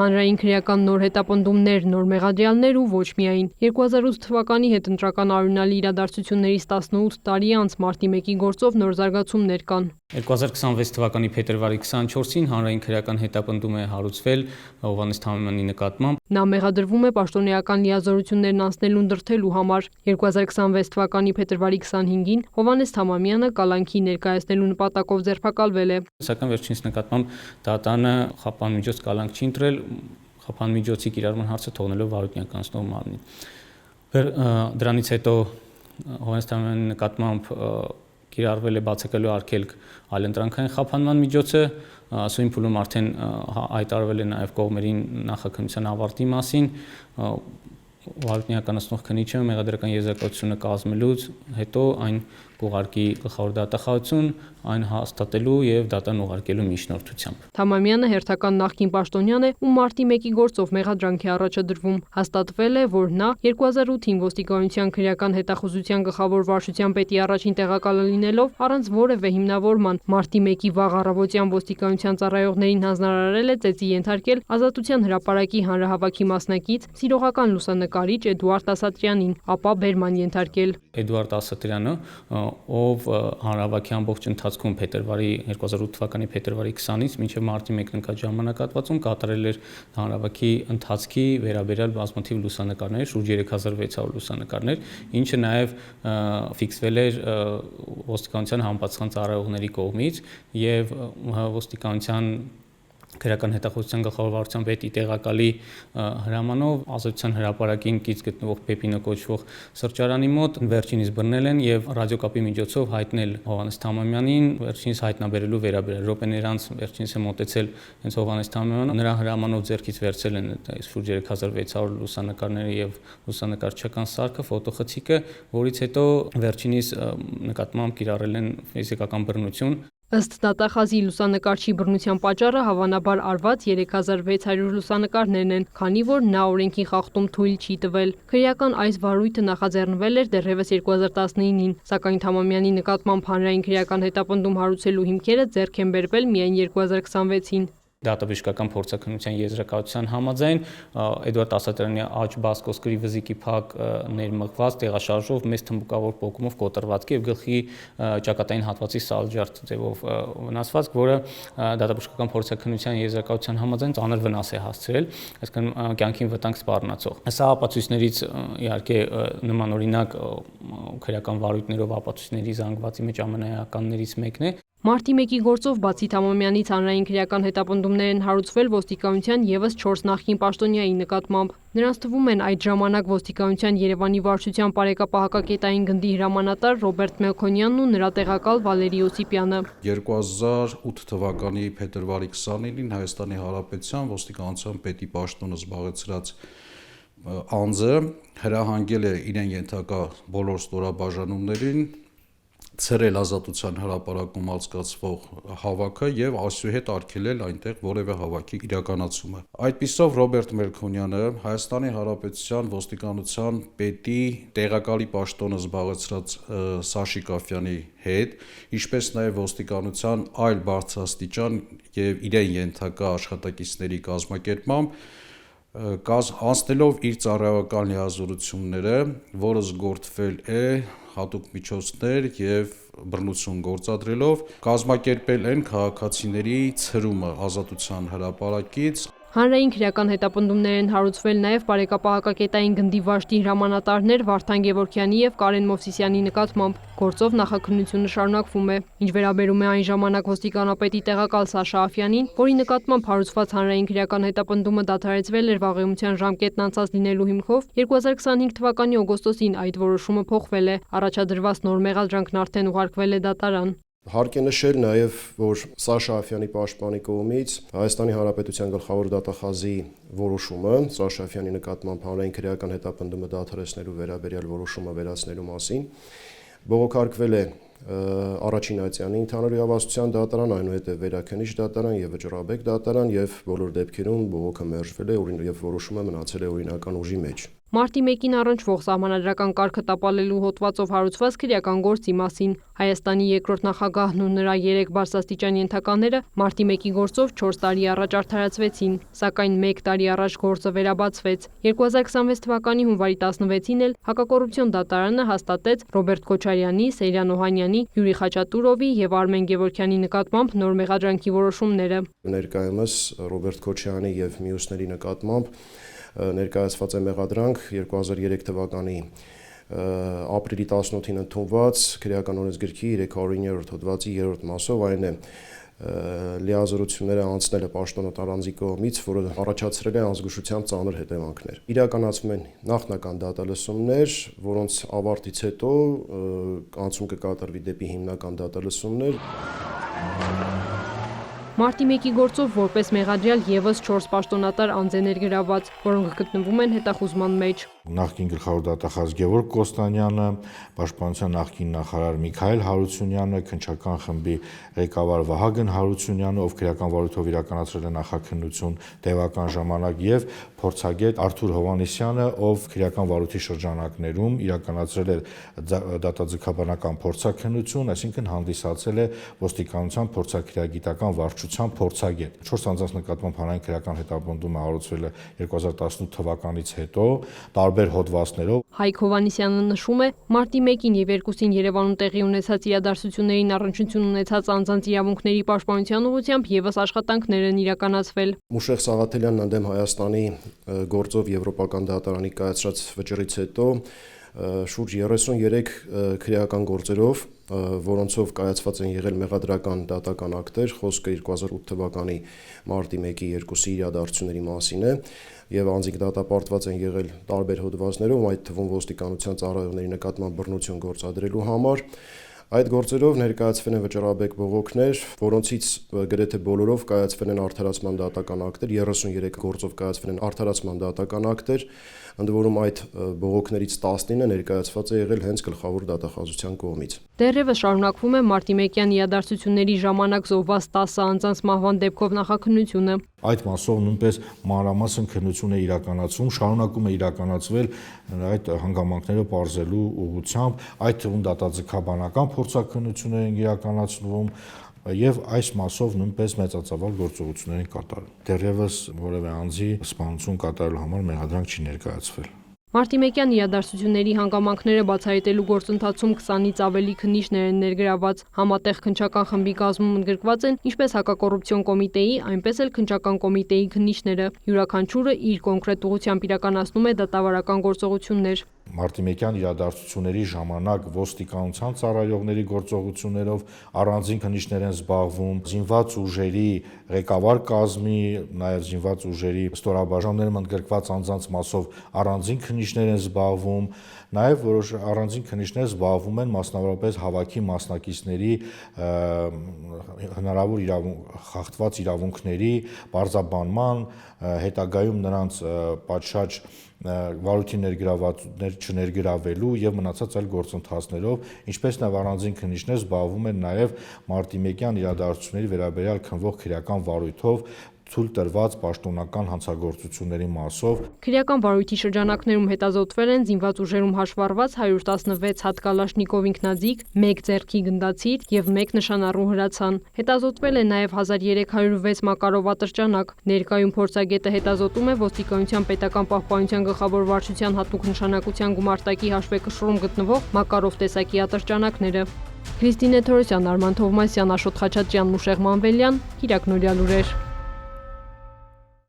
Հանրային քրեական նոր հետապնդումներ, նոր մեղադրյալներ ու ոչ միայն 2008 թվականի հետընտրական արյունալի իրադարձություններից 18 տարի անց մարտի 1-ի գործով նոր զարգացումներ կան։ 2026 թվականի փետրվարի 24-ին հանրային քրեական հետապնդում է հարուցվել Հովհաննես Թամամյանի նկատմամբ։ Նա մեղադրվում է պաշտոնեական լիազորություններն անցնելուն դրդելու համար։ 2026 թվականի փետրվարի 25-ին Հովհաննես Թամամյանը կալանքի ներկայացնելու նպատակով ձերբակալվել է։ Սակայն վերջինս նկատմամբ դատարանը խափանմիջոց կալանք չի ընտրել, խափանմիջոցի կիրառման հարցը թողնելով Վարուտնյա կանցնող մարմնին։ Դրանից հետո Հովհաննես Թամամյանի նկատմամբ կիրառվել է բացակայելու արգելք այլընտրանքային խափանման միջոցը, սույն փուլում արդեն հայտարարվել է նաև կողմերին նախաքննության ավարտի մասին, Վարուտնյա կանցնող քննիչը մեղադրական եզրակացությունը կազմելուց հետո այն կուղարկի գլխավոր դատախազություն, այն հաստատելու եւ դատարան ուղարկելու միջնորդությամբ։ Թամամյանը հերթական նախկին պաշտոնյան է ու մարտի 1-ի գործով մեղադրանք է առաջադրվում։ Հաստատվել է, որ նա 2008-ին ոստիկանության քրեական հետախուզության գլխավոր վարչության պետի առաջին տեղակալը լինելով առանց որևէ հիմնավորման մարտի 1-ի վաղ առավոտյան ոստիկանության ծառայողներին հանձնարարել է ծեծի ենթարկել Ազատության հրապարակի հանրահավաքի մասնակից սիրողական լուսանկարիչ Էդուարդ Ասատրյանին, ապա բերման ենթարկել։ Էդուարդ Ասատրյանը, ով հանրահավաքի ամբողջ ընթացքում 2008 թվականի փետրվարի 20-ից մինչև մարտի 1 ընկած ժամանակահատվածում կատարել էր հանրահավաքի ընթացքի վերաբերյալ բազմաթիվ լուսանկարներ, շուրջ 3600 լուսանկարներ, ինչը նաև ֆիքսվել էր ոստիկանության համապատասխան ծառայողների կողմից եւ ոստիկանության քրեական հետախուզության գլխավոր վարչության պետի տեղակալի հրամանով Ազատության հրապարակին կից գտնվող Պեպինո կոչվող սրճարանի մոտ վերջինիս բռնել են եւ ռադիոկապի միջոցով հայտնել Հովհաննես Թամամյանին, վերջինիս հայտնաբերելու վերաբերյալ րոպեներ անց վերջինս է մոտեցել հենց Հովհաննես Թամամյանը, նրա հրամանով ձեռքից վերցրել են շուրջ 3600 լուսանկարները եւ լուսանկարչական սարքը, ֆոտոխցիկը, որից հետո վերջինիս նկատմամբ կիրառել են ֆիզիկական բռնություն։ Ըստ դատախազի լուսանկարչի բռնության պատճառը հավանաբար արված 3600 լուսանկարներն են, քանի որ նա օրենքի խախտում թույլ չի տվել։ Քրեական այս վարույթը նախաձեռնվել էր դեռևս 2019-ին, սակայն Թամամյանի նկատմամբ հանրային քրեական հետապնդում հարուցելու հիմքերը ձեռք են բերվել միայն 2026-ին։ Դատաբժշկական փորձաքննության եզրակացության համաձայն Էդուարդ Ասատրյանի աջ բաց կոսկրի վզիկի փակ ներմղված տեղաշարժով մեծ թմբուկավոր պոկումով կոտրվածք եւ գլխի ճակատային հատվածի սալջարդ ձևով վնասվածք, որը դատաբժշկական փորձաքննության եզրակացության համաձայն ծանր վնաս է հասցրել, այսինքն կյանքին վտանգ սպառնացող։ Սա ապացույցներից իհարկե նմանօրինակ քրեական վարույթներով ապացույցների զանգվածի մեջ ամենաէականներից մեկն է։ Մարտի 1-ի գործով բացի Թամամյանից հանրային քրեական հետապնդումներ են հարուցվել ոստիկանության եւս 4 նախկին պաշտոնյայի նկատմամբ։ Նրանց թվում են այդ ժամանակ ոստիկանության Երևանի վարչության պարեկապահակակետային գնդի հրամանատար Ռոբերտ Մելքոնյանն ու նրա տեղակալ Վալերի Օսիպյանը։ 2008 թվականի փետրվարի 29-ին Հայաստանի Հանրապետության ոստիկանության պետի պաշտոնը զբաղեցրած անձը հրահանգել է իրեն ենթակա բոլոր ստորաբաժանումներին ցրել Ազատության հրապարակում անցկացվող հավաքը եւ այսուհետ արգելել այնտեղ որևէ հավաքի իրականացումը։ Այդպիսով Ռոբերտ Մելքոնյանը Հայաստանի Հանրապետության ոստիկանության պետի տեղակալի պաշտոնը զբաղեցրած Սաշիկ Աֆյանի հետ, ինչպես նաեւ ոստիկանության այլ բարձրաստիճան եւ իրեն ենթակա աշխատակիցների կազմակերպմամբ անցնելով իր ծառայական լիազորությունները, որը զգործվել է հատուկ միջոցներ եւ բռնություն գործադրելով, կազմակերպել են քաղաքացիների ցրումը Ազատության հրապարակից։ Հանրային քրեական հետապնդումներ են հարուցվել նաև պարեկապահակակետային գնդի վարչի հրամանատարներ Վարդան Գևորգյանի եւ Կարեն Մովսիսյանի նկատմամբ։ Գործով նախաքննությունը շարունակվում է։ Ինչ վերաբերում է այն ժամանակ ոստիկանապետի տեղակալ Սաշա Աֆյանին, որի նկատմամբ հարուցված հանրային քրեական հետապնդումը դադարեցվել էր վաղեմության ժամկետն անցած լինելու հիմքով, 2025 թվականի օգոստոսին այդ որոշումը փոխվել է։ Առաջադրված նոր մեղադրանքն արդեն ուղարկվել է դատարան։ Հարկ է նշել նաև, որ Սաշա Աֆյանի պաշտպանի կողմից Հայաստանի Հանրապետության գլխավոր դատախազի որոշումը Սաշա Աֆյանի նկատմամբ հանրային քրեական հետապնդումը դադարեցնելու վերաբերյալ որոշումը վերացնելու մասին բողոքարկվել է առաջին ատյանի ընդհանուր իրավասության դատարան, այնուհետև վերաքննիչ դատարան եւ վճռաբեկ դատարան եւ բոլոր դեպքերում բողոքը մերժվել է եւ որոշումը մնացել է օրինական ուժի մեջ։ Մարտի 1-ին առնչվող սահմանադրական կարգը տապալելու հոդվածով հարուցված քրեական գործի մասին։ Հայաստանի երկրորդ նախագահն ու նրա 3 բարձրաստիճան ենթակաները մարտի 1-ի գործով 4 տարի առաջ արդարացվեցին, սակայն 1 տարի առաջ գործը վերաբացվեց։ 2026 թվականի հունվարի 16-ին էլ հակակոռուպցիոն դատարանը հաստատեց Ռոբերտ Քոչարյանի, Սեյրան Օհանյանի, Յուրի Խաչատուրովի եւ Արմեն Գևորգյանի նկատմամբ նոր մեղադրանքի որոշումները։ Ներկայումս Ռոբերտ Քոչարյանի եւ մյուսների նկատմամբ ներկայացված է մեղադրանք 2003 թվականի ապրիլի 18-ին ընդունված քրեական օրենսգրքի 309-րդ հոդվածի 3-րդ մասով, այն է լիազորությունները անցնելը պաշտոնատար անձի կողմից, որը առաջացրել է անզգուշությամբ ծանր հետևանքներ։ Իրականացվում են նախնական դատալսումներ, որոնց ավարտից հետո անցում կկատարվի դեպի հիմնական դատալսումներ։ Մարտի 1-ի գործով որպես մեղադրյալ եւս 4 պաշտոնատար անձ է ներգրավված, որոնք գտնվում են հետախուզման մեջ։ Նախկին գլխավոր դատախազ Գևորգ Կոստանյանը, Պաշտպանության նախկին նախարար Միքայել Հարությունյանը, քննչական խմբի ղեկավար Վահագն Հարությունյանը, ով քրեական վարույթով իրականացրել է նախաքննություն տևական ժամանակ, եւ փորձագետ Արթուր Հովհաննիսյանը, ով քրեական վարույթի շրջանակներում իրականացրել է դատաձգաբանական փորձաքննություն, այսինքն հանդիսացել է ոստիկանության փորձաքրեագիտական վարչության փորձագետ։ 4 անձանց նկատմամբ հանրային քրեական հետապնդումը հարուցվել է 2018 թվականից հետո տարբեր հոդվածներով։ Հայկ Հովհաննիսյանը նշում է, մարտի 1-ին եւ 2-ին Երևանում տեղի ունեցած իրադարձություններին առնչություն ունեցած անձանց իրավունքների պաշտպանության ուղղությամբ եւս աշխատանքներ են իրականացվել։ Մուշեղ Սաղաթելյանն ընդդեմ Հայաստանի գործով Եվրոպական դատարանի կայացրած վճռից հետո շուրջ 33 քրեական գործերով, որոնցով կայացված են եղել մեղադրական դատական ակտեր, խոսքը 2008 թվականի մարտի 1-ի 2-ի իրադարձությունների մասին է, եւ անձինք դատապարտված են եղել տարբեր հոդվածներով, այդ թվում ոստիկանության ծառայողների նկատմամբ բռնություն գործադրելու համար։ Այդ գործերով ներկայացվել են վճռաբեկ բողոքներ, որոնցից գրեթե բոլորով կայացվել են արդարացման դատական ակտեր, 33 գործով կայացվել են արդարացման դատական ակտեր, ընդ որում այդ բողոքներից 19-ը ներկայացված է եղել հենց գլխավոր դատախազության կողմից։ Դեռևս շարունակվում է մարտի 1-յան իրադարձությունների ժամանակ զոհված 10 անձանց մահվան դեպքով նախաքննությունը։ Այդ մասով նույնպես մանրամասն քննություն է իրականացվում, շարունակում է իրականացվել այդ հանգամանքները պարզելու ուղղությամբ, այդ թվում դատաձգաբանական փորձաքննություններ են իրականացվում եւ այս մասով նույնպես մեծածավալ գործողություններ են կատարում։ Դեռևս որևէ անձի սպանություն կատարելու համար մեղադրանք չի ներկայացվել։ Մարտի 1-յան իրադարձությունների հանգամանքները բացահայտելու գործընթացում 20-ից ավելի քննիչներ են ներգրաված։ Համատեղ քննչական խմբի կազմում ընդգրկված են ինչպես հակակոռուպցիոն կոմիտեի, այնպես էլ քննչական կոմիտեի քննիչները։ Յուրաքանչյուրը իր կոնկրետ ուղղությամբ իրականացնում է դատավարական գործողություններ։ Մարտի 1-յան իրադարձությունների ժամանակ ոստիկանության ծառայողների գործողություններով առանձին քննիչներ են զբաղվում, զինված ուժերի ղեկավար կազմի, նաև զինված ուժերի ստորաբաժանումներում ընդգրկված անձանց մասով առանձին քննիչներ են զբաղվում, նաև որոշ առանձին քննիչներ զբաղվում են մասնավորապես հավաքի մասնակիցների հնարավոր խախտված իրավունքների բարձրաբանման, հետագայում նրանց պատշաճ վարույթի ներգրավվածներ չներգրավելու եւ մնացած այլ գործընթացներով, ինչպես նաեւ առանձին քննիչներ զբաղվում են նաեւ մարտի 1-յան իրադարձությունների վերաբերյալ քննվող քրեական վարույթով թույլ տրված պաշտոնական հանցագործությունների մասով։ Քրեական վարույթի շրջանակներում հետազոտվել են զինված ուժերում հաշվառված 116 հատ կալաշնիկով ինքնաձիգ, 1 ձեռքի գնդացիր եւ 1 նշանառու հրացան։ Հետազոտվել է նաեւ 1306 Մակարով ատրճանակ։ Ներկայում փորձագետը հետազոտում է ոստիկանության պետական պահպանության գլխավոր վարչության հատուկ նշանակության գումարտակի հաշվեկշռում գտնվող Մակարով տեսակի ատրճանակները։ Քրիստինե Թորոսյան, Արման Թովմասյան, Աշոտ Խաչատրյան, Մուշեղ Մանվելյան, Կիրակնորյալ լուրեր։